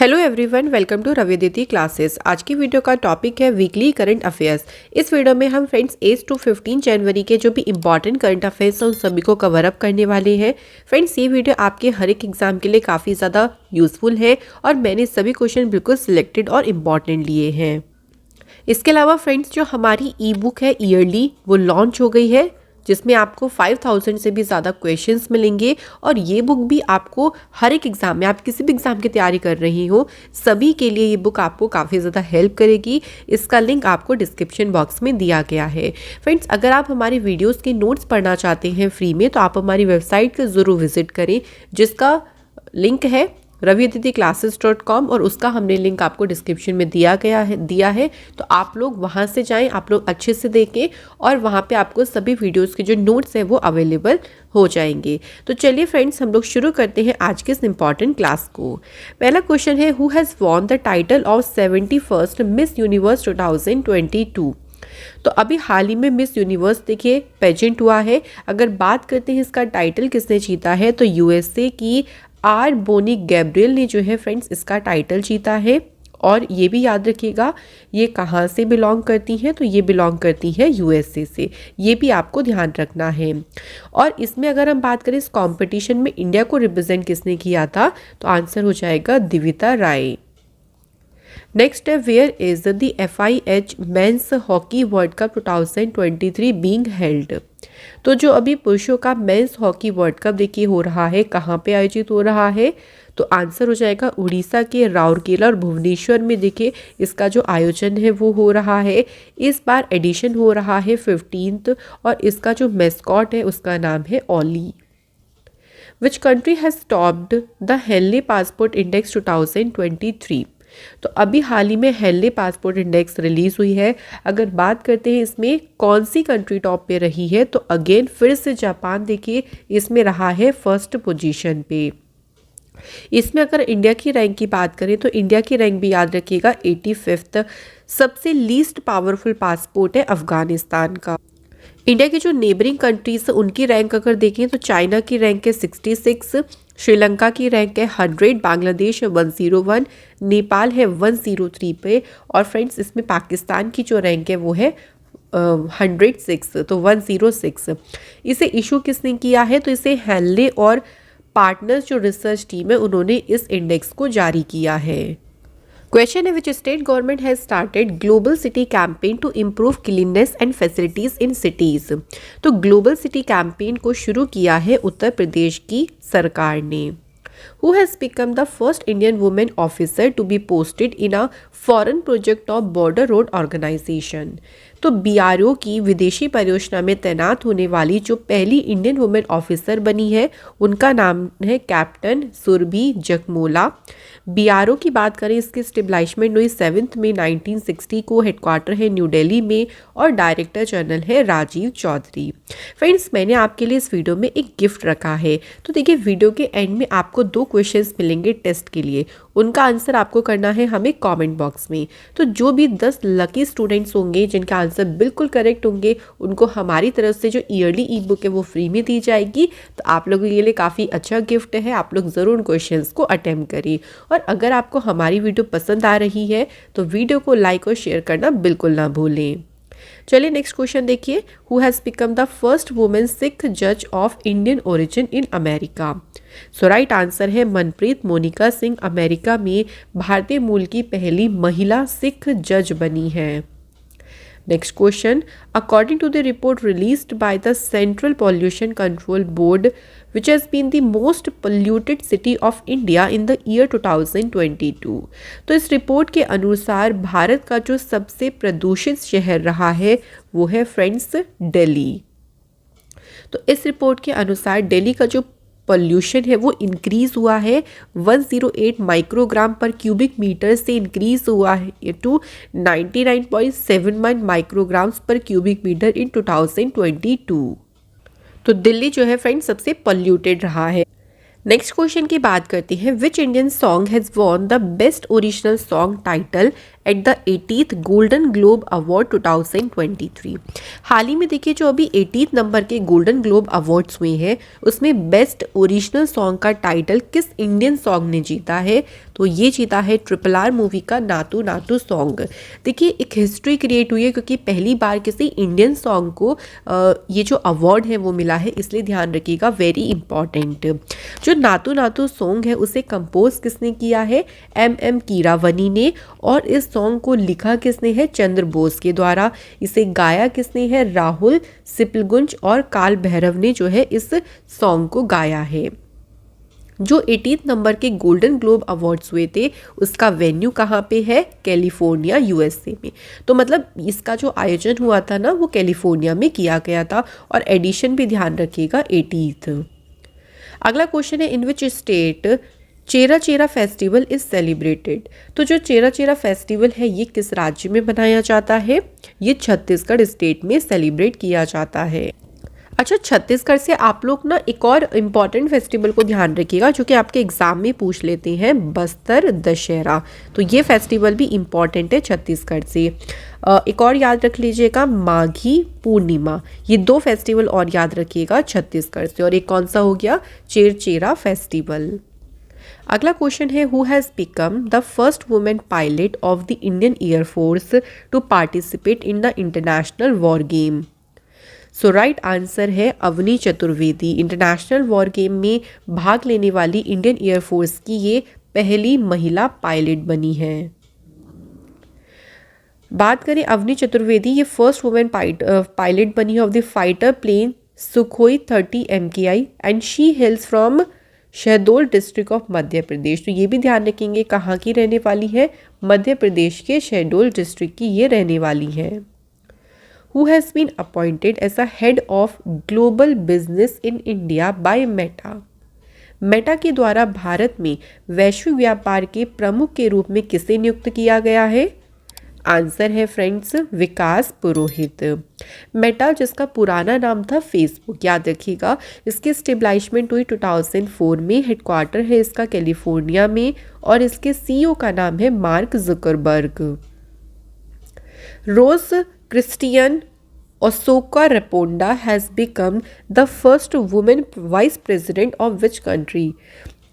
Hello everyone, welcome to Raviditi classes. आज की video का टॉपिक है वीकली करंट अफेयर्स। इस वीडियो में हम फ्रेंड्स 8 to 15 जनवरी के जो भी इंपॉर्टेंट करंट अफेयर्स हैं उन सभी को कवर अप करने वाले हैं। फ्रेंड्स, ये वीडियो आपके हर एक एग्जाम के लिए काफ़ी ज़्यादा यूजफुल है और मैंने सभी क्वेश्चन बिल्कुल सिलेक्टेड और इम्पॉर्टेंट लिए हैं। इसके अलावा फ्रेंड्स, जो हमारी ई बुक है ईयरली वो लॉन्च हो गई है, जिसमें आपको 5000 से भी ज़्यादा क्वेश्चंस मिलेंगे और ये बुक भी आपको हर एक एग्ज़ाम में, आप किसी भी एग्ज़ाम की तैयारी कर रही हो सभी के लिए ये बुक आपको काफ़ी ज़्यादा हेल्प करेगी। इसका लिंक आपको डिस्क्रिप्शन बॉक्स में दिया गया है। फ्रेंड्स, अगर आप हमारी वीडियोस के नोट्स पढ़ना चाहते हैं फ्री में तो आप हमारी वेबसाइट को ज़रूर विजिट करें, जिसका लिंक है raviditiclasses.com और उसका हमने लिंक आपको डिस्क्रिप्शन में दिया है। तो आप लोग वहाँ से जाएं, आप लोग अच्छे से देखें और वहाँ पे आपको सभी वीडियोस के जो नोट्स हैं वो अवेलेबल हो जाएंगे। तो चलिए फ्रेंड्स, हम लोग शुरू करते हैं आज के इस इम्पॉर्टेंट क्लास को। पहला क्वेश्चन है, who has won the title of 71st miss universe 2022। तो अभी हाल ही में मिस यूनिवर्स देखिए पेजेंट हुआ है। अगर बात करते हैं इसका टाइटल किसने जीता है तो यूएसए की आर बोनी गैब्रियल ने जो है फ्रेंड्स इसका टाइटल जीता है। और ये भी याद रखिएगा ये कहाँ से बिलोंग करती हैं, तो ये बिलोंग करती है यूएसए से, ये भी आपको ध्यान रखना है। और इसमें अगर हम बात करें इस कंपटीशन में इंडिया को रिप्रेजेंट किसने किया था तो आंसर हो जाएगा दिविता राय। नेक्स्ट है, where is the FIH men's hockey world cup 2023 being held. तो जो अभी पुरुषों का मेंस हॉकी वर्ल्ड कप देखिए हो रहा है, कहाँ पे आयोजित हो रहा है तो आंसर हो जाएगा उड़ीसा के राउरकेला और भुवनेश्वर में देखिए इसका जो आयोजन है वो हो रहा है। इस बार एडिशन हो रहा है 15th और इसका जो मैस्कॉट है उसका नाम है Oli. Which country has topped the Henley passport index 2023। तो अभी हाल ही में हेनली पासपोर्ट इंडेक्स रिलीज हुई है। अगर बात करते हैं इसमें कौन सी कंट्री टॉप पे रही है तो अगेन फिर से जापान देखिए इसमें रहा है फर्स्ट पोजीशन पे। इसमें अगर इंडिया की रैंक की बात करें तो इंडिया की रैंक भी याद रखिएगा 85th। सबसे लीस्ट पावरफुल पासपोर्ट है अफगानिस्तान का। इंडिया की जो नेबरिंग कंट्रीज उनकी रैंक अगर देखें तो चाइना की रैंक है 66, श्रीलंका की रैंक है 100, बांग्लादेश है 101, नेपाल है 103 पे और फ्रेंड्स इसमें पाकिस्तान की जो रैंक है वो है 106, तो 106। इसे इशू किसने किया है तो इसे हेनले और पार्टनर्स जो रिसर्च टीम है उन्होंने इस इंडेक्स को जारी किया है। क्वेश्चन है, which state government has started global city campaign to improve cleanness and facilities in cities. तो ग्लोबल सिटी कैंपेन को शुरू किया है उत्तर प्रदेश की सरकार ने। Who has become the first Indian woman officer to be posted in a foreign project of Border Road Organization? तो BRO की विदेशी परियोजना में तैनात होने वाली जो पहली इंडियन वुमेन ऑफिसर बनी है उनका नाम है कैप्टन सुरभि जगमोला। BRO की बात करें इसकी स्टेब्लिशमेंट हुई 7 मई 1960 को, हेडक्वार्टर है न्यू दिल्ली में और डायरेक्टर जनरल है राजीव चौधरी। फ्रेंड्स, मैंने आपके लिए इस वीडियो में एक गिफ्ट रखा है। तो देखिए वीडियो के एंड में आपको 2 क्वेश्चंस मिलेंगे टेस्ट के लिए, उनका आंसर आपको करना है हमें कमेंट बॉक्स में। तो जो भी 10 लकी स्टूडेंट्स होंगे जिनका आंसर बिल्कुल करेक्ट होंगे उनको हमारी तरफ से जो ईयरली ई बुक है वो फ्री में दी जाएगी। तो आप लोगों के लिए काफ़ी अच्छा गिफ्ट है, आप लोग ज़रूर उन क्वेश्चंस को अटेम्प्ट करिए। और अगर आपको हमारी वीडियो पसंद आ रही है तो वीडियो को लाइक और शेयर करना बिल्कुल ना भूलें। चलिए नेक्स्ट क्वेश्चन देखिए, who has become the first women Sikh जज of Indian origin in America. So right answer है मनप्रीत मोनिका सिंह अमेरिका में भारतीय मूल की पहली महिला सिख जज बनी है। Next question, according to the report released by the central pollution control board which has been the most polluted city of India in the year 2022। तो इस रिपोर्ट के अनुसार भारत का जो सबसे प्रदूषित शहर रहा है वो है फ्रेंड्स दिल्ली। तो इस रिपोर्ट के अनुसार दिल्ली का जो पॉल्यूशन है वो इंक्रीज हुआ है 108 माइक्रोग्राम पर क्यूबिक मीटर से इंक्रीज हुआ है टू 99.71 माइक्रोग्राम्स पर क्यूबिक मीटर इन 2022। तो दिल्ली जो है फ्रेंड्स सबसे पॉल्यूटेड रहा है। नेक्स्ट क्वेश्चन की बात करते हैं, which Indian song has won the best original song title at the 80th golden globe award 2023। हाल ही में देखिए जो अभी 80th नंबर के गोल्डन ग्लोब अवार्ड्स हुए हैं उसमें बेस्ट ओरिजिनल सॉन्ग का टाइटल किस इंडियन सॉन्ग ने जीता है, तो ये जीता है RRR मूवी का नातू नातू सॉन्ग। देखिए एक हिस्ट्री क्रिएट हुई है क्योंकि पहली बार किसी इंडियन सॉन्ग को ये जो अवार्ड है वो मिला है, इसलिए ध्यान रखिएगा, वेरी इंपॉर्टेंट। जो नातू नातू सॉन्ग है उसे कंपोज किसने किया है, MM कीरावनी ने, और इस सॉन्ग को लिखा किसने है, चंद्र बोस के द्वारा। इसे गाया किसने है, राहुल सिपलगुंज और काल भैरव ने जो है इस सॉन्ग को गाया है। जो 80th नंबर के गोल्डन ग्लोब अवार्ड्स हुए थे उसका वेन्यू कहाँ पे है, कैलिफोर्निया USA में। तो मतलब इसका जो आयोजन हुआ था ना वो कैलिफोर्निया में किया गया था, और एडिशन भी ध्यान रखिएगा 80th। अगला क्वेश्चन है, in which state Chhera Chhera festival is celebrated. तो जो चेरा चेरा फेस्टिवल है ये किस राज्य में मनाया जाता है, ये छत्तीसगढ़ स्टेट में सेलिब्रेट किया जाता है। अच्छा, छत्तीसगढ़ से आप लोग ना एक और इम्पॉर्टेंट फेस्टिवल को ध्यान रखिएगा जो कि आपके एग्जाम में पूछ लेते हैं, बस्तर दशहरा। तो ये फेस्टिवल भी इम्पॉर्टेंट है छत्तीसगढ़ से। एक और याद रख लीजिएगा, माघी पूर्णिमा। ये 2 फेस्टिवल और याद रखिएगा छत्तीसगढ़ से। और एक कौन सा हो गया, चेरचेरा फेस्टिवल। अगला क्वेश्चन है, who has become the first women pilot of the Indian air force to participate in the international war game. So right answer है Avani Chaturvedi. International war game में भाग लेने वाली इंडियन एयरफोर्स की ये पहली महिला पायलट बनी है। बात करें अवनी चतुर्वेदी, ये फर्स्ट वुमेन पायलट बनी है of the fighter plane Sukhoi 30 MKI and she hails from Shahdol district of Madhya Pradesh. तो ये भी ध्यान रखेंगे कहाँ की रहने वाली है, मध्य प्रदेश के शहडोल डिस्ट्रिक्ट की ये रहने वाली है। Who has been appointed as a head of global business in India by Meta? Meta के द्वारा भारत में वैश्विक व्यापार के प्रमुख के रूप में किसे नियुक्त किया गया है? आंसर है फ्रेंड्स विकास पुरोहित। मेटा जिसका पुराना नाम था फेसबुक, याद रखिएगा, इसकी स्टेब्लिशमेंट हुई 2004 में। हेडक्वार्टर है इसका कैलिफोर्निया में और इसके CEO का नाम है Mark Zuckerberg. Rose Christiane Ossouka Raponda has become the first women vice president of which country.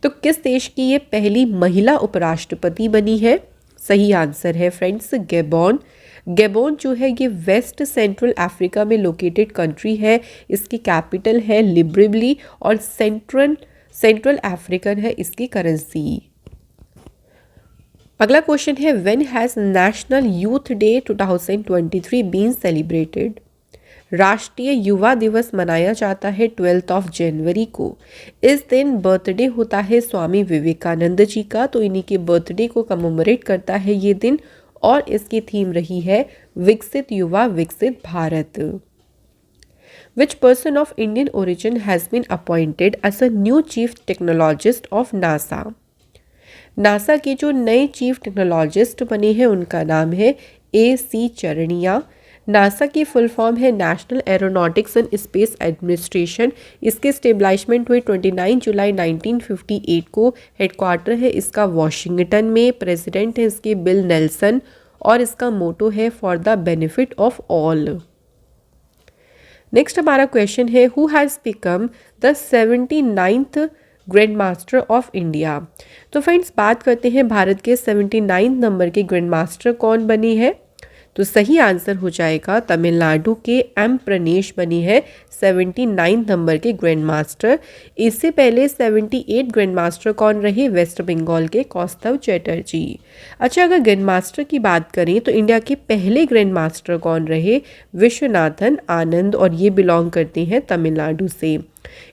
तो किस देश की ये पहली महिला उपराष्ट्रपति बनी है? सही आंसर है फ्रेंड्स गैबोन। गैबोन जो है ये वेस्ट सेंट्रल अफ्रीका में लोकेटेड कंट्री है। इसकी कैपिटल है लिब्रेविली और सेंट्रल अफ्रीकन है इसकी करेंसी। अगला क्वेश्चन है, when has national youth day 2023 been celebrated. राष्ट्रीय युवा दिवस मनाया जाता है 12 जनवरी को। इस दिन बर्थडे होता है स्वामी विवेकानंद जी का, तो इन्हीं के बर्थडे को कमेमोरेट करता है ये दिन, और इसकी थीम रही है विकसित युवा विकसित Bharat. Which person of Indian origin has been appointed as a new chief technologist of NASA. NASA के जो नए चीफ टेक्नोलॉजिस्ट बने हैं उनका नाम है AC चरणिया। नासा की फुल फॉर्म है national aeronautics and space administration. इसके स्टेब्लिशमेंट हुई 29 जुलाई 1958 को। हेडक्वार्टर है इसका वॉशिंगटन में। प्रेसिडेंट है इसके बिल नेल्सन और इसका मोटो है for the benefit of all. Next हमारा क्वेश्चन है, who has become the 79th grand master of India. तो फ्रेंड्स बात करते हैं भारत के 79 नंबर के ग्रैंड मास्टर कौन बनी है, तो सही आंसर हो जाएगा तमिलनाडु के M प्रणेश बनी है 79 नंबर के ग्रैंड मास्टर। इससे पहले 78 ग्रैंड मास्टर कौन रहे, वेस्ट बंगाल के कौस्तव चैटर्जी। अच्छा, अगर ग्रैंड मास्टर की बात करें तो इंडिया के पहले ग्रैंड मास्टर कौन रहे, विश्वनाथन आनंद, और ये बिलोंग करते हैं तमिलनाडु से।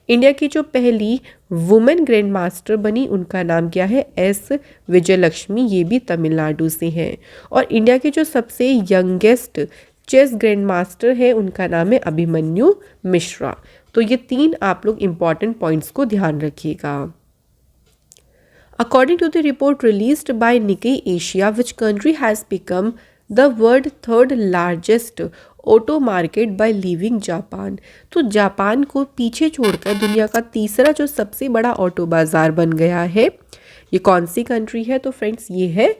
इंडिया की जो पहली वुमेन ग्रैंड मास्टर बनी उनका नाम क्या है, S विजयलक्ष्मी, ये भी तमिलनाडु से हैं। और इंडिया के जो सबसे यंगेस्ट चेस ग्रैंड मास्टर है उनका नाम है अभिमन्यु मिश्रा। तो ये 3 आप लोग इंपॉर्टेंट पॉइंट्स को ध्यान रखिएगा। According to the report released by Nikkei Asia, which country has become the world 3rd largest auto market by leaving Japan. तो जापान को पीछे छोड़कर दुनिया का तीसरा जो सबसे बड़ा ऑटो बाजार बन गया है, ये कौन सी कंट्री है, तो फ्रेंड्स ये है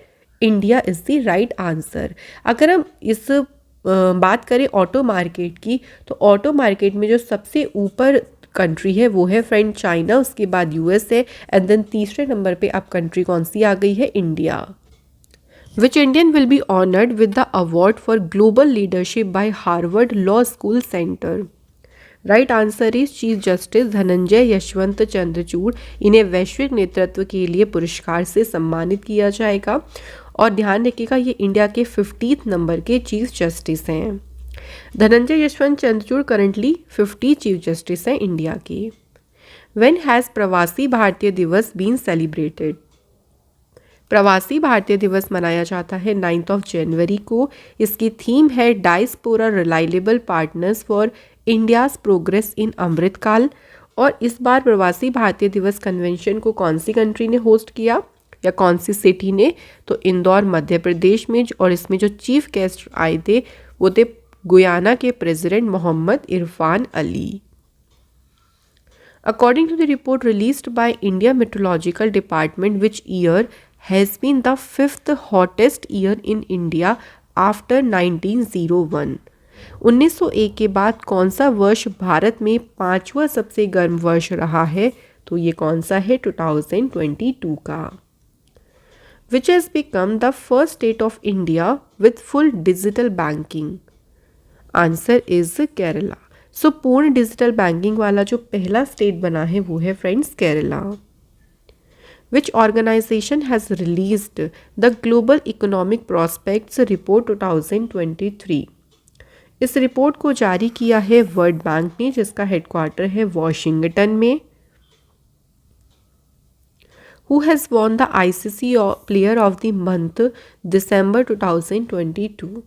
India is the right answer. अगर हम इस बात करें ऑटो मार्केट की, तो ऑटो मार्केट में जो सबसे ऊपर कंट्री है वो है फ्रेंड चाइना, उसके बाद यूएस है, एंड देन तीसरे नंबर पे अब कंट्री कौन सी आ गई है? India. Which Indian will be honored with the award for global leadership by Harvard Law School Center? Right answer is chief justice Dhananjay Yashwant Chandrachud. इन्हें वैश्विक नेतृत्व के लिए पुरस्कार से सम्मानित किया जाएगा। और ध्यान रखिएगा, ये इंडिया के 50th नंबर के चीफ जस्टिस हैं। Dhananjay Yashwant Chandrachud currently 50 chief justice हैं इंडिया के। व्हेन हैज़ प्रवासी भारतीय दिवस बीन सेलिब्रेटेड? प्रवासी भारतीय दिवस मनाया जाता है 9 जनवरी को। इसकी थीम है diaspora reliable partners for India's progress in Amritkaal. और इस बार प्रवासी भारतीय दिवस कन्वेंशन को कौन सी कंट्री ने होस्ट किया या कौन सी सिटी ने? तो इंदौर मध्य प्रदेश में। और इसमें जो चीफ गेस्ट आए थे वो थे गुयाना के president Mohamed Irfaan Ali. According to the report released by India Meteorological Department, which year has been the 5th hottest year in India after 1901? 1901 के बाद कौन सा वर्ष भारत में 5वां सबसे गर्म वर्ष रहा है? तो ये कौन सा है? 2022 का। Which has become the first state of India with full digital banking? Answer is Kerala. सो पूर्ण डिजिटल बैंकिंग वाला जो पहला स्टेट बना है वो है friends Kerala. Which organization has released the global economic prospects report 2023? इस रिपोर्ट को जारी किया है वर्ल्ड बैंक ने, जिसका हेडक्वार्टर है वॉशिंगटन में। Who has won the ICC player of the month December 2022?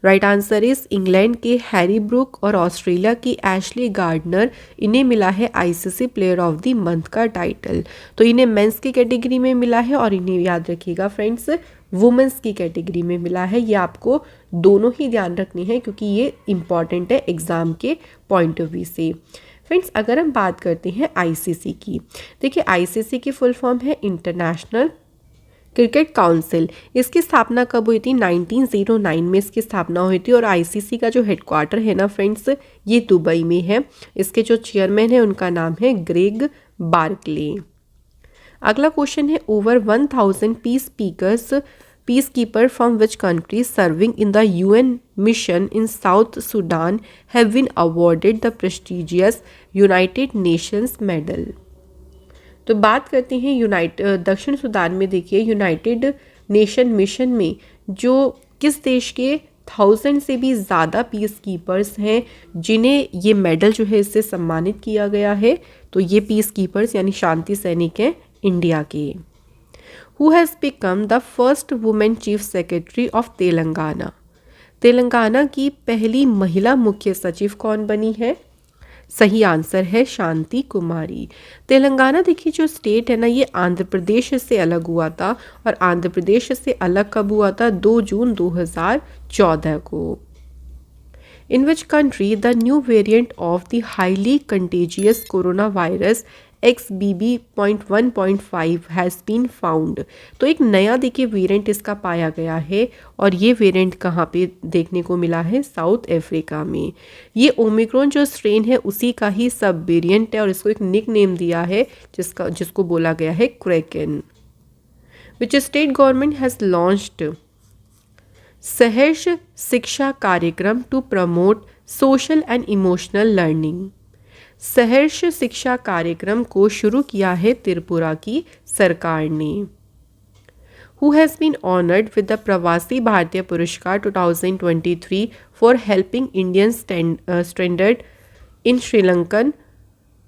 Right answer is England के हैरी ब्रूक और ऑस्ट्रेलिया की एशली गार्डनर। इन्हें मिला है ICC player of the month का टाइटल। तो इन्हें मेंस की कैटेगरी में मिला है और इन्हें याद रखिएगा फ्रेंड्स वुमेंस की कैटेगरी में मिला है। ये आपको दोनों ही ध्यान रखनी है क्योंकि ये इंपॉर्टेंट है एग्जाम के पॉइंट ऑफ व्यू से। फ्रेंड्स अगर हम बात करते हैं आईसीसी की, देखिए आईसीसी की फुल फॉर्म है इंटरनेशनल क्रिकेट काउंसिल। इसकी स्थापना कब हुई थी? 1909 में इसकी स्थापना हुई थी। और आईसीसी का जो हेडक्वार्टर है ना फ्रेंड्स, ये दुबई में है। इसके जो चेयरमैन है उनका नाम है ग्रेग बार्कले। अगला क्वेश्चन है over 1000 peace keeper from which country serving in the UN mission in South Sudan have been awarded the prestigious United Nations medal? तो बात करते हैं दक्षिण सुडान में। देखिए यूनाइटेड नेशन मिशन में जो किस देश के 1000 से भी ज़्यादा पीस कीपर्स हैं जिन्हें ये मेडल जो है इससे सम्मानित किया गया है, तो ये पीस कीपर्स यानी शांति सैनिक हैं इंडिया के। Who has become the first women chief secretary of Telangana? Telangana की पहली महिला मुख्य सचिव कौन बनी है? सही आंसर है शांति कुमारी। तेलंगाना देखिए जो स्टेट है ना, ये आंध्र प्रदेश से अलग हुआ था। और आंध्र प्रदेश से अलग कब हुआ था? 2 जून 2014 को। In which country the new variant of the highly contagious corona virus XBB.1.5 has been found? तो एक नया देखिए वेरिएंट इसका पाया गया है और ये वेरिएंट कहाँ पे देखने को मिला है? साउथ अफ्रीका में। ये ओमिक्रॉन जो स्ट्रेन है उसी का ही सब वेरिएंट है और इसको एक निक नेम दिया है जिसको बोला गया है Kraken. Which state government has launched Saharsh Shiksha Karyakram to promote social and emotional learning? Saharsh Shiksha कार्यक्रम को शुरू किया है त्रिपुरा की सरकार ने। Who has been honoured with the Pravasi Bharatiya Puraskar 2023 for helping Indian stranded in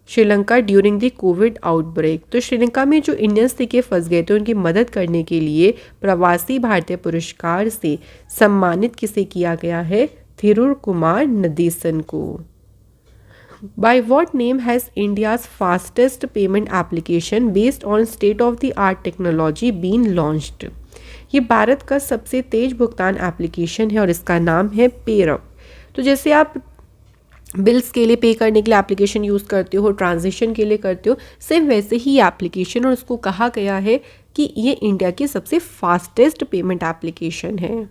Sri Lanka during the COVID outbreak? तो श्रीलंका में जो इंडियंस थे फंस गए थे उनकी मदद करने के लिए प्रवासी भारतीय पुरस्कार से सम्मानित किसे किया गया है? थिरुर कुमार नदीसन को। By what name has India's fastest payment application based on state-of-the-art technology been launched? ये भारत का सबसे तेज भुगतान एप्लीकेशन है और इसका नाम है पेरअप। तो जैसे आप बिल्स के लिए पे करने के लिए एप्लीकेशन यूज़ करते हो, ट्रांजेक्शन के लिए करते हो, सेम वैसे ही एप्लीकेशन और उसको कहा गया है कि ये इंडिया की सबसे फास्टेस्ट पेमेंट एप्लीकेशन है।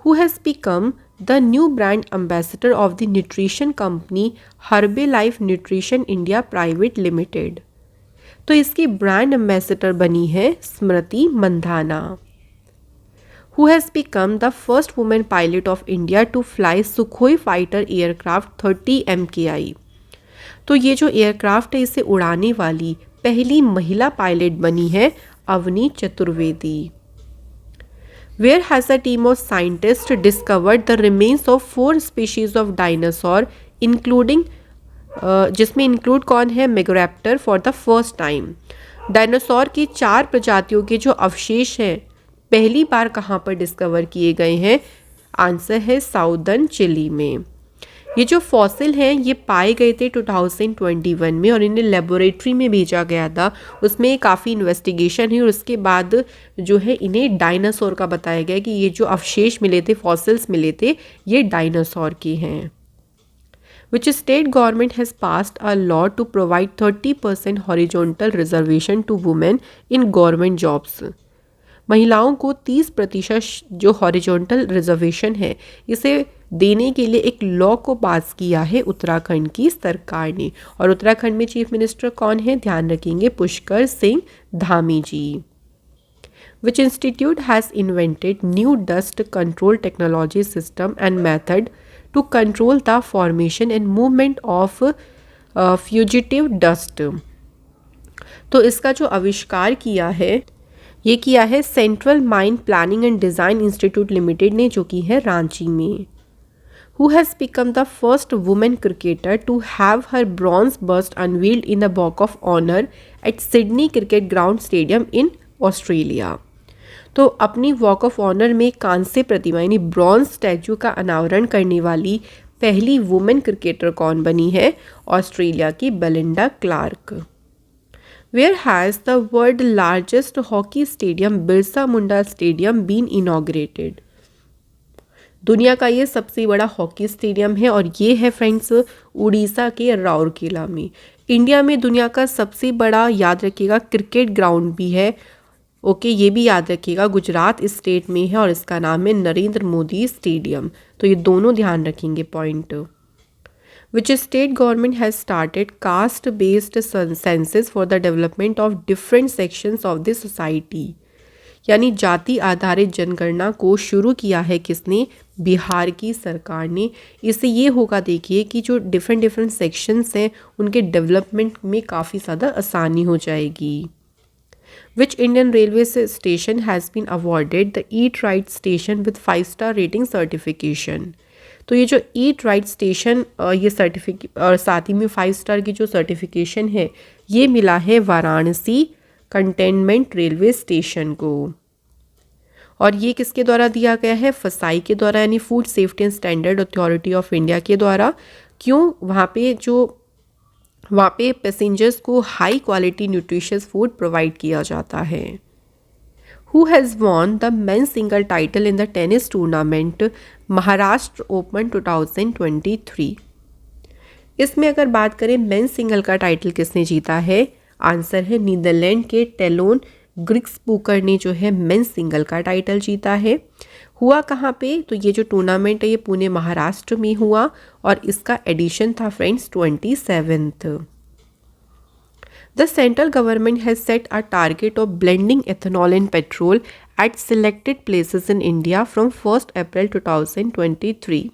Who has become the new brand ambassador of the nutrition company Herbalife nutrition India private limited. तो इसकी ब्रांड एम्बेसडर बनी है Smriti Mandhana. Who has become the first woman pilot of India to fly Sukhoi fighter aircraft 30 MKI। तो ये जो aircraft है इसे उड़ाने वाली पहली महिला पायलट बनी है Avani Chaturvedi. Where has a team of scientists discovered the remains of 4 species of dinosaur including जिसमें इंक्लूड कौन है megaraptor for the first time. Dinosaur की 4 प्रजातियों के जो अवशेष हैं पहली बार कहाँ पर डिस्कवर किए गए हैं? आंसर है साउदर्न चिली में। ये जो फॉसिल हैं ये पाए गए थे 2021 में और इन्हें लेबोरेटरी में भेजा गया था। उसमें काफ़ी इन्वेस्टिगेशन है और उसके बाद जो है इन्हें डायनासोर का बताया गया कि ये जो अवशेष मिले थे, फॉसिल्स मिले थे, ये डायनासोर के हैं। Which state government has passed a law to provide 30% horizontal reservation to women in government jobs? महिलाओं को 30% जो हॉरिजॉन्टल रिजर्वेशन है इसे देने के लिए एक लॉ को पास किया है उत्तराखंड की सरकार ने। और उत्तराखंड में चीफ मिनिस्टर कौन है? ध्यान रखेंगे पुष्कर सिंह धामी जी। Which institute has invented new dust control technology system and method to control the formation and movement of fugitive dust? तो इसका जो आविष्कार किया है ये किया है central mine planning and design institute limited ने, जो की है रांची में। Who has become the first woman cricketer to have her bronze bust unveiled in the Walk of Honour at Sydney Cricket Ground Stadium in Australia? तो अपनी walk of honour में कांस्य प्रतिमा यानी ब्रॉन्ज स्टैचू का अनावरण करने वाली पहली वुमेन क्रिकेटर कौन बनी है? ऑस्ट्रेलिया की Belinda Clark. Where has the world largest hockey stadium Birsa Munda stadium been inaugurated? दुनिया का ये सबसे बड़ा हॉकी स्टेडियम है और ये है फ्रेंड्स उड़ीसा के राउरकेला में। इंडिया में दुनिया का सबसे बड़ा, याद रखिएगा, क्रिकेट ग्राउंड भी है। ओके, ये भी याद रखिएगा गुजरात स्टेट में है और इसका नाम है नरेंद्र मोदी स्टेडियम। तो ये दोनों ध्यान रखेंगे point. Which state government has started caste-based census for the development of different sections of the society? यानी जाति आधारित जनगणना को शुरू किया है किसने? बिहार की सरकार ने। इससे ये होगा, देखिए, कि जो डिफरेंट सेक्शंस हैं उनके डेवलपमेंट में काफ़ी ज़्यादा आसानी हो जाएगी। Which Indian railway station has been awarded the Eat Right station with 5-star rating certification? तो ये जो ईट राइट स्टेशन ये सर्टिफिकेट और साथ ही में 5 स्टार की जो सर्टिफिकेशन है ये मिला है वाराणसी कंटेनमेंट रेलवे स्टेशन को। और ये किसके द्वारा दिया गया है? फसाई के द्वारा, यानी food safety and standard authority of India के द्वारा। क्यों? वहाँ पे पैसेंजर्स को high quality nutritious food provide किया जाता है। Who has won the men's single title in the tennis tournament Maharashtra open 2023? इसमें अगर बात करें मेंस सिंगल का टाइटल किसने जीता है? आंसर है नीदरलैंड के टेलोन ग्रिक्सबूकर ने जो है मेंस सिंगल का टाइटल जीता है। हुआ कहाँ पे? तो ये जो टूर्नामेंट है ये पुणे महाराष्ट्र में हुआ और इसका एडिशन था friends 27th। The central government has set a target of blending ethanol and petrol at selected places in India from 1st April 2023.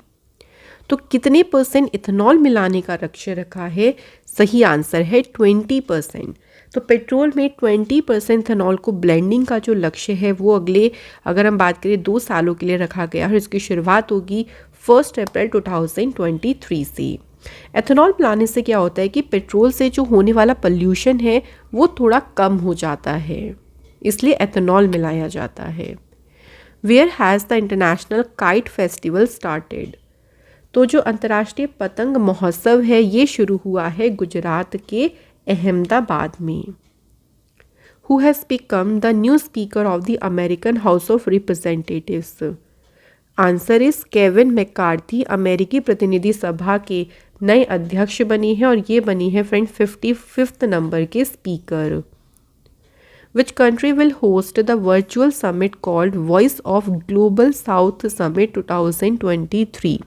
तो कितने % इथेनॉल मिलाने का लक्ष्य रखा है? सही आंसर है 20%। तो पेट्रोल में 20% इथेनॉल को ब्लेंडिंग का जो लक्ष्य है वो अगले, अगर हम बात करें, 2 सालों के लिए रखा गया है और इसकी शुरुआत होगी 1 अप्रैल 2023 से। एथेनॉल मिलाने से क्या होता है कि पेट्रोल से जो होने वाला पोल्यूशन है वो थोड़ा कम हो जाता है, इसलिए एथेनॉल मिलाया जाता है। Where has the international kite festival started? तो जो अंतर्राष्ट्रीय पतंग महोत्सव है ये शुरू हुआ है गुजरात के अहमदाबाद में। Who has become the new speaker of the American house of representatives? Answer is Kevin McCarthy अमेरिकी प्रतिनिधि सभा के नए अध्यक्ष बनी है और ये बनी है फ्रेंड 55th नंबर के speaker. Which country will host the virtual summit called Voice of Global South Summit 2023?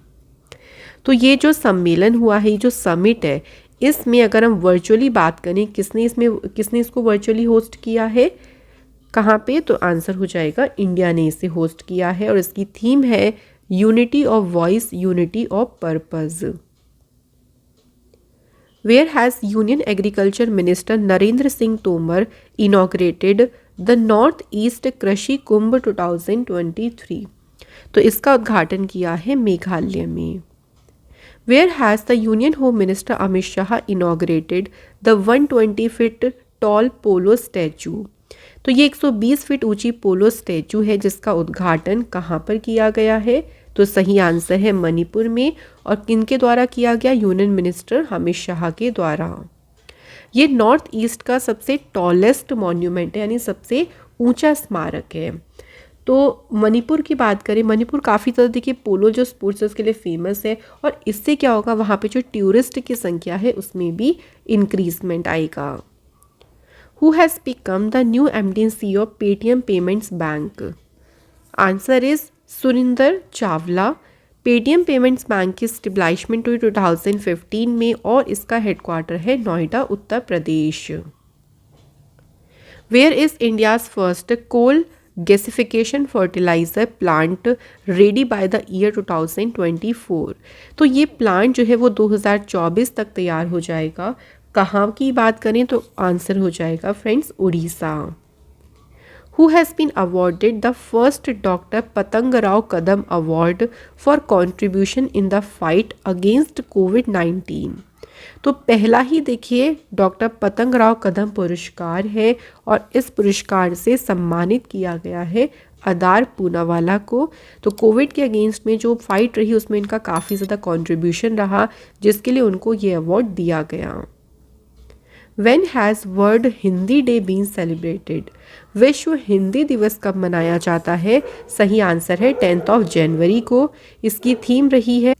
तो ये जो सम्मेलन हुआ है, ये जो समिट है, इसमें अगर हम वर्चुअली बात करें, किसने इसको वर्चुअली होस्ट किया है, कहाँ पे? तो आंसर हो जाएगा इंडिया ने इसे होस्ट किया है और इसकी थीम है unity of voice, unity of purpose. Where has Union Agriculture Minister Narendra Singh Tomar inaugurated the North East कृषि कुंभ 2023? तो इसका उद्घाटन किया है मेघालय में। Where has the Union Home Minister Amit Shah inaugurated the 120 feet tall polo statue? तो ये 120 feet ऊंची पोलो स्टैचू है जिसका उद्घाटन कहाँ पर किया गया है? तो सही आंसर है मणिपुर में। और किनके द्वारा किया गया? यूनियन मिनिस्टर अमित शाह के द्वारा। ये नॉर्थ ईस्ट का सबसे टॉलेस्ट मॉन्यूमेंट है, यानी सबसे ऊंचा स्मारक है। तो मणिपुर की बात करें, मणिपुर काफ़ी ज़्यादा देखिए पोलो जो स्पोर्ट्स है उसके लिए फेमस है, और इससे क्या होगा, वहाँ पे जो टूरिस्ट की संख्या है उसमें भी इंक्रीजमेंट आएगा। Who has become the new MD and CEO of Paytm Payments Bank? Answer is Surinder Chawla. Paytm payments bank की स्टेब्लिशमेंट हुई 2015 में और इसका हेडक्वार्टर है Noida, Uttar Pradesh. Where is India's first coal gasification fertiliser plant ready by the year 2024? तो ये plant जो है वो 2024 तक तैयार हो जाएगा। कहाँ की बात करें तो आंसर हो जाएगा friends Orissa. Who has been awarded the first Dr. Patangarao Kadam Award for contribution in the fight against COVID-19? तो पहला ही देखिए डॉक्टर पतंगराव कदम पुरस्कार है और इस पुरस्कार से सम्मानित किया गया है अदार पूनावाला को। तो कोविड के अगेंस्ट में जो फाइट रही उसमें इनका काफ़ी ज़्यादा कंट्रीब्यूशन रहा, जिसके लिए उनको ये अवार्ड दिया गया। When has world Hindi day been celebrated? विश्व हिंदी दिवस कब मनाया जाता है? सही आंसर है 10 जनवरी को। इसकी थीम रही है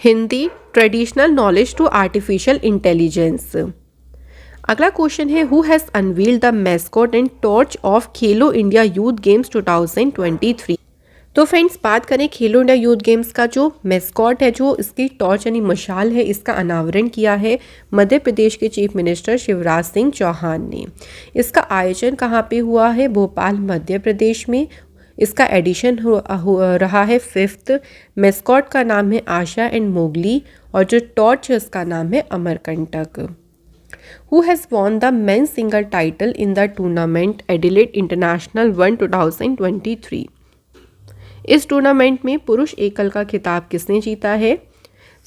Hindi traditional knowledge to artificial intelligence. अगला क्वेश्चन है who has unveiled the mascot and torch of Khelo India youth games 2023? तो फ्रेंड्स बात करें खेलो इंडिया यूथ गेम्स का जो मैस्कॉट है, जो इसकी टॉर्च यानी मशाल है, इसका अनावरण किया है मध्य प्रदेश के चीफ मिनिस्टर शिवराज सिंह चौहान ने। इसका आयोजन कहाँ पे हुआ है? भोपाल, मध्य प्रदेश में। इसका एडिशन रहा है 5th। मैस्कॉट का नाम है आशा एंड मोगली और जो टॉर्च है उसका नाम है Amarkantak. Who has won the men's single title in the tournament Adelaide International 1 2023? इस टूर्नामेंट में पुरुष एकल का खिताब किसने जीता है?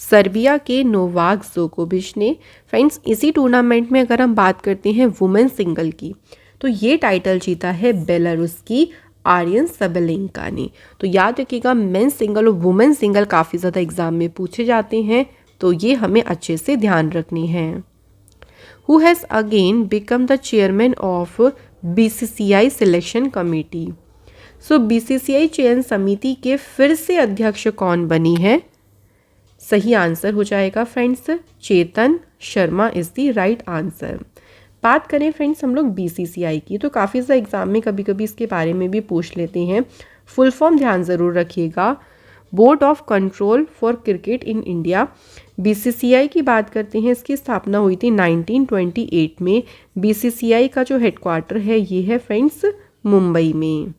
सर्बिया के नोवाक जोकोविच ने। फ्रेंड्स इसी टूर्नामेंट में अगर हम बात करते हैं वुमेन सिंगल की, तो ये टाइटल जीता है बेलारूस की आर्यन सबलेंका ने। तो याद रखिएगा मेन सिंगल और वुमेन सिंगल काफ़ी ज़्यादा एग्जाम में पूछे जाते हैं, तो ये हमें अच्छे से ध्यान रखनी है। Who has again become the chairman of BCCI selection committee? So BCCI चयन समिति के फिर से अध्यक्ष कौन बनी है? सही आंसर हो जाएगा friends Chetan Sharma is the right answer. बात करें फ्रेंड्स हम लोग बीसीसीआई की, तो काफ़ी ज़्यादा एग्जाम में कभी कभी इसके बारे में भी पूछ लेते हैं। फुल फॉर्म ध्यान ज़रूर रखिएगा, board of control for cricket in India. BCCI की बात करते हैं, इसकी स्थापना हुई थी 1928 में। बीसीसीआई का जो हेडक्वार्टर है ये है फ्रेंड्स मुंबई में।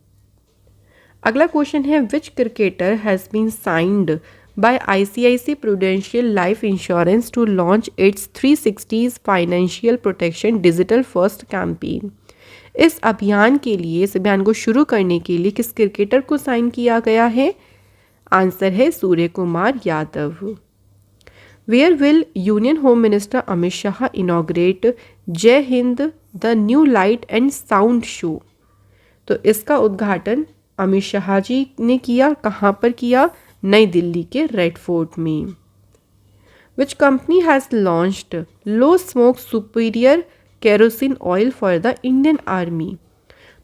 अगला क्वेश्चन है which cricketer has been signed by ICICI prudential life insurance to launch its 360 financial protection digital first campaign? इस अभियान को शुरू करने के लिए किस क्रिकेटर को साइन किया गया है? आंसर है Surya Kumar Yadav. Where will union home minister Amit Shah inaugurate Jai Hind the new light and sound show? तो इसका उद्घाटन अमित शाह जी ने किया। कहाँ पर किया? नई दिल्ली के रेड फोर्ट में। Which company has launched low smoke superior kerosene oil for the Indian army?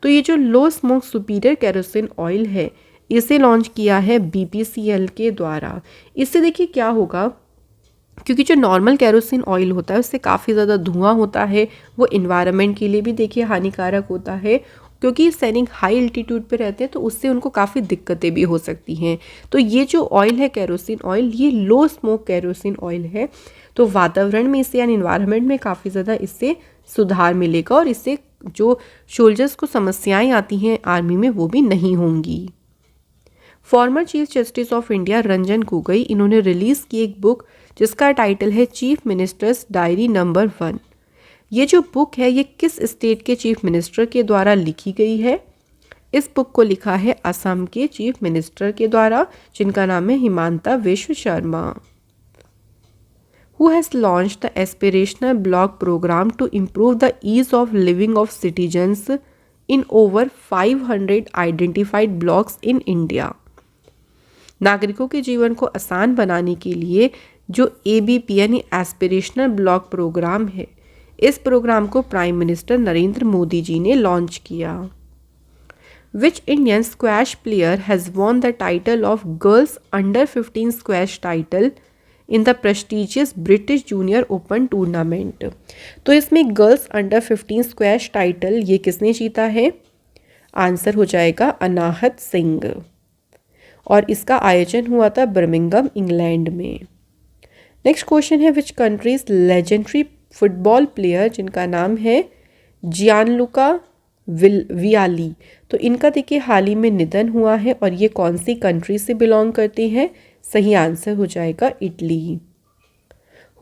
तो ये जो low smoke superior kerosene oil है इसे लॉन्च किया है बीपीसीएल के द्वारा। इससे देखिए क्या होगा, क्योंकि जो नॉर्मल केरोसिन ऑयल होता है उससे काफ़ी ज़्यादा धुआं होता है, वो इन्वायरमेंट के लिए भी देखिए हानिकारक होता है। क्योंकि सैनिक हाई एल्टीट्यूड पे रहते हैं तो उससे उनको काफ़ी दिक्कतें भी हो सकती हैं। तो ये जो ऑयल है केरोसिन ऑयल, ये लो स्मोक केरोसिन ऑयल है, तो वातावरण में इससे यानी इन्वायरमेंट में काफ़ी ज़्यादा इससे सुधार मिलेगा और इससे जो सोल्जर्स को समस्याएं आती हैं आर्मी में वो भी नहीं होंगी। Former chief justice of India Ranjan Gogoi, इन्होंने रिलीज़ की एक बुक जिसका टाइटल है चीफ मिनिस्टर्स डायरी नंबर 1। ये जो बुक है ये किस स्टेट के चीफ मिनिस्टर के द्वारा लिखी गई है? इस बुक को लिखा है असम के चीफ मिनिस्टर के द्वारा, जिनका नाम है हिमांता विश्व Sharma. Who has launched the aspirational block program to improve the ease of living of citizens in over 500 identified blocks in India? नागरिकों के जीवन को आसान बनाने के लिए जो ABP यानी एस्पिरेशनल ब्लॉक प्रोग्राम है, इस प्रोग्राम को प्राइम मिनिस्टर नरेंद्र मोदी जी ने लॉन्च किया। Which Indian squash player has won the title of Girls Under 15 Squash title in the prestigious British junior open tournament? तो इसमें गर्ल्स अंडर 15 स्क्वैश टाइटल ये किसने जीता है? आंसर हो जाएगा अनाहत सिंह, और इसका आयोजन हुआ था बर्मिंघम इंग्लैंड में। नेक्स्ट क्वेश्चन है, which countries legendary football player जिनका नाम है जियानलुका वियाली, तो इनका देखिए हाल ही में निधन हुआ है और ये कौन सी कंट्री से बिलोंग करते हैं? सही आंसर हो जाएगा Italy.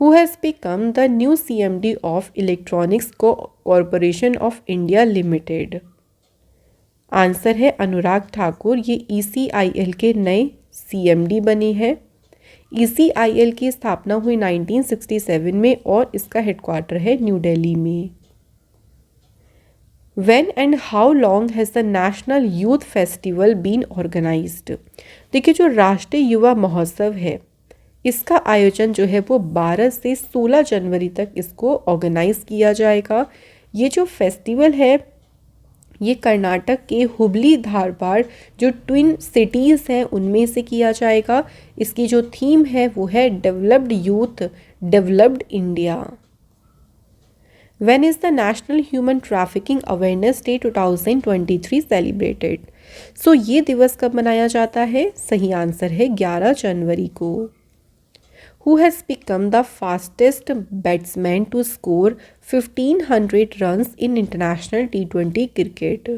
Who has become the new CMD of electronics corporation of India limited? Answer है अनुराग ठाकुर, ये ECIL के नए CMD बने हैं। ECIL की स्थापना हुई 1967 में और इसका हेडक्वार्टर है न्यू दिल्ली में। When and how long has the National Youth Festival been organized? देखिए जो राष्ट्रीय युवा महोत्सव है इसका आयोजन जो है वो 12 से 16 जनवरी तक इसको ऑर्गेनाइज किया जाएगा। ये जो फेस्टिवल है ये कर्नाटक के हुबली धारवाड़ जो ट्विन सिटीज़ हैं उनमें से किया जाएगा। इसकी जो थीम है वो है developed youth developed India. When is the National Human Trafficking Awareness Day 2023 celebrated? सो ये दिवस कब मनाया जाता है? सही आंसर है 11 जनवरी को। Who has become the fastest batsman to score 1500 runs in international T20 cricket?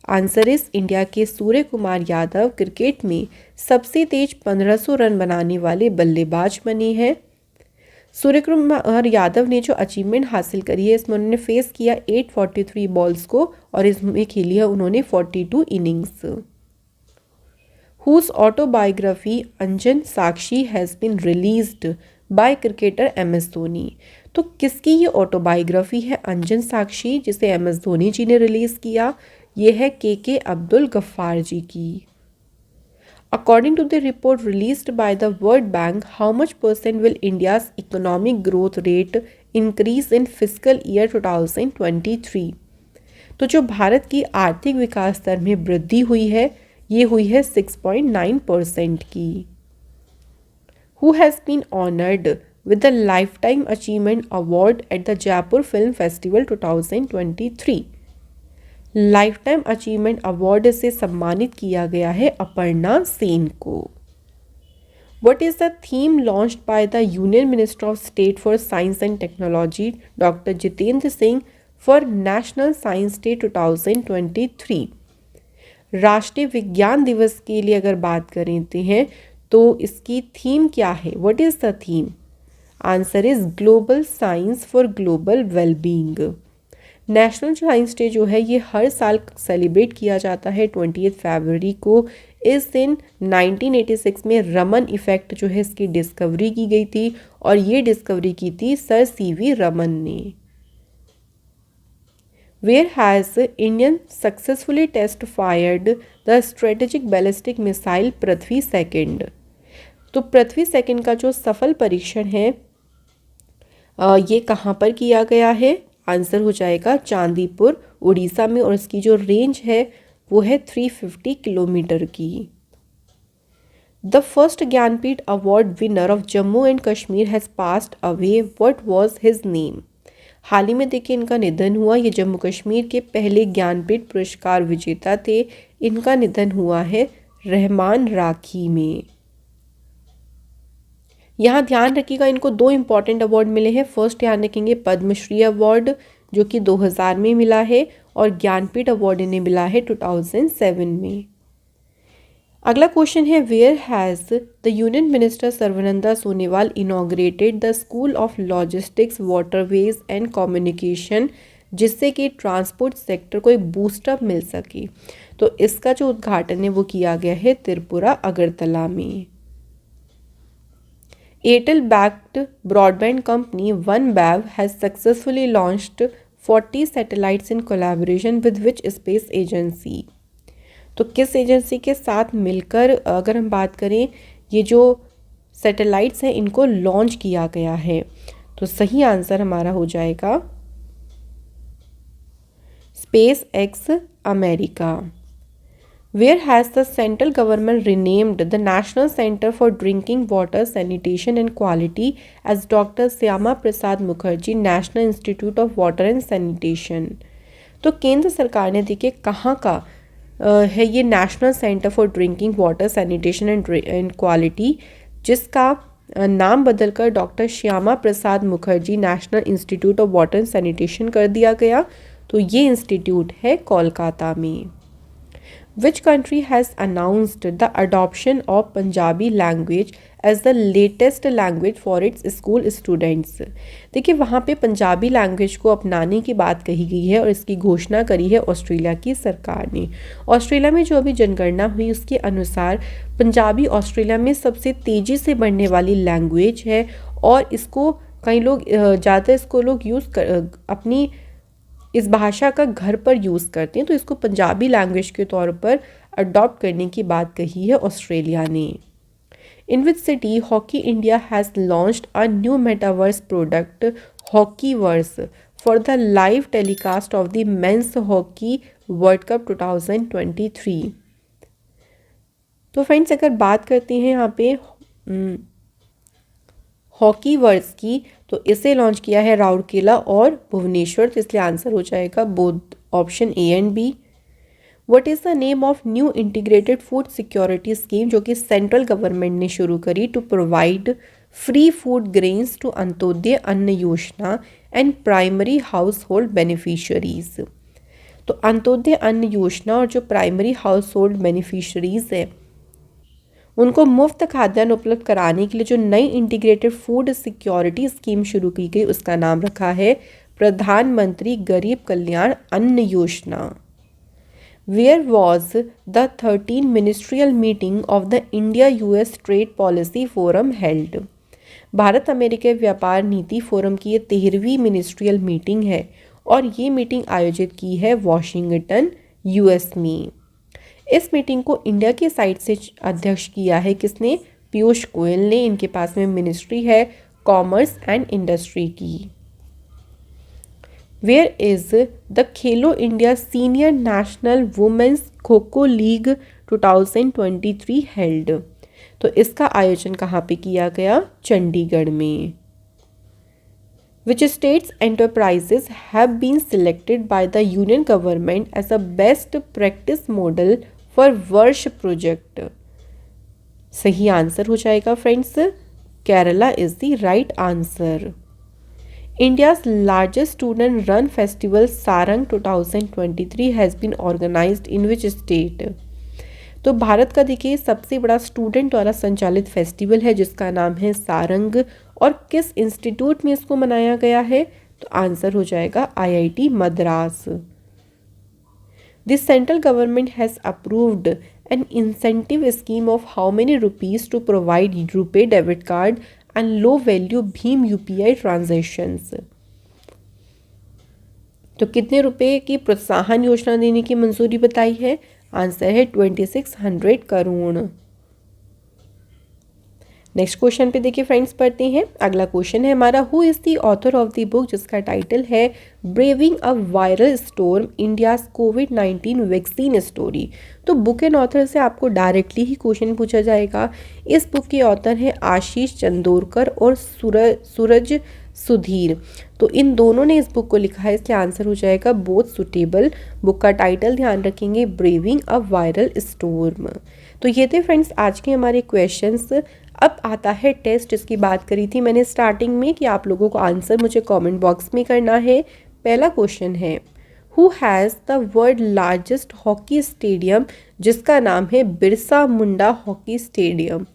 Answer इस इंडिया के सूर्य कुमार यादव क्रिकेट में सबसे तेज 1500 रन बनाने वाले बल्लेबाज बने हैं। सूर्य कुमार यादव ने जो अचीवमेंट हासिल करी है इसमें उन्होंने फेस किया 843 बॉल्स को और इसमें खेली है उन्होंने 42 innings. Whose autobiography Anjan Sakshi has been released by cricketer MS Dhoni? तो किसकी ये ऑटोबायोग्राफी है अंजन साक्षी जिसे MS धोनी जी ने रिलीज़ किया? ये है KK अब्दुल गफ्फार जी की। According to the report released by the World Bank, how much % will India's economic growth rate increase in fiscal year 2023? तो जो भारत की आर्थिक विकास दर में वृद्धि हुई है ये हुई है 6.9% की। Who has been honored with the Lifetime Achievement Award at the Jaipur Film Festival 2023? Life time achievement award से सम्मानित किया गया है अपर्णा सेन को। What is the theme launched by the union minister of state for science and technology doctor Jitendra Singh for national science day 2023? राष्ट्रीय विज्ञान दिवस के लिए अगर बात करते हैं तो इसकी थीम क्या है? What is the theme? Answer is global science for global wellbeing. National science day जो है ये हर साल सेलिब्रेट किया जाता है 20 फरवरी को। इस दिन 1986 में रमन इफेक्ट जो है इसकी डिस्कवरी की गई थी और ये डिस्कवरी की थी सर CV रमन ने। Where has Indian successfully test fired the strategic ballistic missile Prithvi second? तो पृथ्वी सेकंड का जो सफल परीक्षण है ये कहाँ पर किया गया है? आंसर हो जाएगा चांदीपुर उड़ीसा में और इसकी जो रेंज है वो है 350 किलोमीटर की। The first Jnanpith award winner of Jammu and Kashmir has passed away, what was his name. हाल ही में देखिए इनका निधन हुआ। ये जम्मू कश्मीर के पहले ज्ञानपीठ पुरस्कार विजेता थे। इनका निधन हुआ है रहमान राखी में। यहाँ ध्यान रखिएगा, इनको 2 इम्पॉर्टेंट अवार्ड मिले हैं। फर्स्ट ध्यान रखेंगे पद्मश्री अवार्ड जो कि 2000 में मिला है, और ज्ञानपीठ अवार्ड इन्हें मिला है 2007 में। अगला क्वेश्चन है, where has the union minister Sarbananda Sonowal inaugurated the school of logistics waterways and communication, जिससे कि ट्रांसपोर्ट सेक्टर को एक बूस्टअप मिल सके। तो इसका जो उद्घाटन है वो किया गया है त्रिपुरा अगरतला में। Airtel backed broadband company OneWeb has successfully launched 40 satellites in collaboration with which space agency. तो किस एजेंसी के साथ मिलकर अगर हम बात करें, ये जो सैटेलाइट्स हैं इनको लॉन्च किया गया है। तो सही आंसर हमारा हो जाएगा SpaceX America. Where has the central government renamed the national centre for drinking water sanitation and quality as doctor Shyama Prasad Mukherjee national institute of water and sanitation. तो केंद्र सरकार ने देखिए कहाँ का है ये national centre for drinking water sanitation and quality, जिसका नाम बदलकर doctor Shyama Prasad Mukherjee national institute of water and sanitation कर दिया गया। तो ये इंस्टीट्यूट है कोलकाता में। Which country has announced the adoption of Punjabi language as the latest language for its school students? देखिए वहाँ पे पंजाबी लैंग्वेज को अपनाने की बात कही गई है और इसकी घोषणा करी है ऑस्ट्रेलिया की सरकार ने। ऑस्ट्रेलिया में जो अभी जनगणना हुई उसके अनुसार पंजाबी ऑस्ट्रेलिया में सबसे तेज़ी से बढ़ने वाली लैंग्वेज है, और इसको कई लोग ज़्यादा इसको लोग यूज़ कर अपनी इस भाषा का घर पर यूज़ करते हैं। तो इसको पंजाबी लैंग्वेज के तौर पर अडॉप्ट करने की बात कही है ऑस्ट्रेलिया ने। In which city hockey India has launched a new metaverse product Hockeyverse for the live telecast of the men's hockey world cup 2023। तो फ्रेंड्स अगर बात करते हैं यहाँ पे हॉकी वर्स की, तो इसे लॉन्च किया है राउरकेला और भुवनेश्वर। तो इसलिए आंसर हो जाएगा both option A and B. What is the name of new integrated food security scheme जो कि सेंट्रल गवर्नमेंट ने शुरू करी to provide free food grains to Antyodaya Anna Yojana and primary household beneficiaries. तो अंत्योदय अन्न योजना और जो प्राइमरी हाउस होल्ड बेनिफिशरीज है उनको मुफ्त खाद्यान्न उपलब्ध कराने के लिए जो नई इंटीग्रेटेड फूड सिक्योरिटी स्कीम शुरू की गई उसका नाम रखा है प्रधानमंत्री गरीब Kalyan Anna Yojana. Where was the 13 ministerial meeting of the India US trade policy forum held. Bharat America व्यापार नीति फोरम की ये 13वीं मिनिस्ट्रियल मीटिंग है, और ये मीटिंग आयोजित की है वॉशिंगटन US में। इस मीटिंग को इंडिया की साइड से अध्यक्ष किया है किसने? पीयूष गोयल ने। इनके पास में मिनिस्ट्री है कॉमर्स एंड इंडस्ट्री की। Where is the Khelo India senior national women's kho kho league 2023 held. तो इसका आयोजन कहाँ पे किया गया? चंडीगढ़ में। Which states enterprises have been selected by the union government as a best practice model for Varsha project? सही आंसर हो जाएगा friends Kerala is the right answer. India's largest student run festival Saarang 2023 has been organized in which state? तो भारत का देखिए सबसे बड़ा student द्वारा संचालित फेस्टिवल है जिसका नाम है सारंग, और किस इंस्टीट्यूट में इसको मनाया गया है? तो आंसर हो जाएगा IIT Madras. The central government has approved an incentive scheme of how many rupees to provide RuPay debit card and low value भीम UPI ट्रांजेक्शन्स। तो कितने रुपए की प्रोत्साहन योजना देने की मंजूरी बताई है? आंसर है 2600 करोड़। नेक्स्ट क्वेश्चन पे देखिए फ्रेंड्स पढ़ते हैं। अगला क्वेश्चन है हमारा, who is the author of the book जिसका टाइटल है braving a viral storm India's covid vaccine story. तो बुक एंड ऑथर से आपको डायरेक्टली ही क्वेश्चन पूछा जाएगा। इस बुक के ऑथर हैं आशीष चंदोरकर और सूरज सुधीर। तो इन दोनों ने इस बुक को लिखा है, इसलिए आंसर हो जाएगा बोथ सुटेबल। बुक का टाइटल ध्यान रखेंगे, ब्रेविंग अ वायरल स्टॉर्म। तो ये थे फ्रेंड्स आज के हमारे क्वेश्चंस। अब आता है टेस्ट, जिसकी बात करी थी मैंने स्टार्टिंग में कि आप लोगों को आंसर मुझे कमेंट बॉक्स में करना है। पहला क्वेश्चन है, who has the world largest hockey stadium जिसका नाम है बिरसा मुंडा हॉकी स्टेडियम।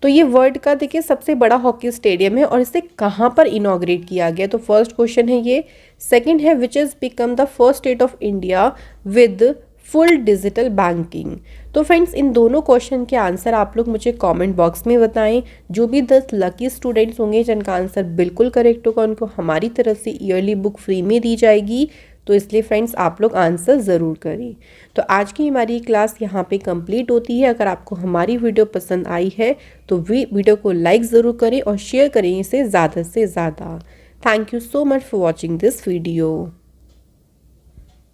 तो ये वर्ल्ड का देखिए सबसे बड़ा हॉकी स्टेडियम है और इसे कहाँ पर इनॉग्रेट किया गया। तो फर्स्ट क्वेश्चन है ये। सेकंड है, which is become the first state of India with full digital banking. तो फ्रेंड्स इन दोनों क्वेश्चन के आंसर आप लोग मुझे कमेंट बॉक्स में बताएं। जो भी 10 लकी स्टूडेंट्स होंगे जिनका आंसर बिल्कुल करेक्ट होगा उनको हमारी तरफ से ईयरली बुक फ्री में दी जाएगी। तो इसलिए फ्रेंड्स आप लोग आंसर ज़रूर करें। तो आज की हमारी क्लास यहाँ पे कंप्लीट होती है। अगर आपको हमारी वीडियो पसंद आई है तो वीडियो को लाइक ज़रूर करें और शेयर करें इसे ज़्यादा से ज़्यादा। Thank you so much for watching this video.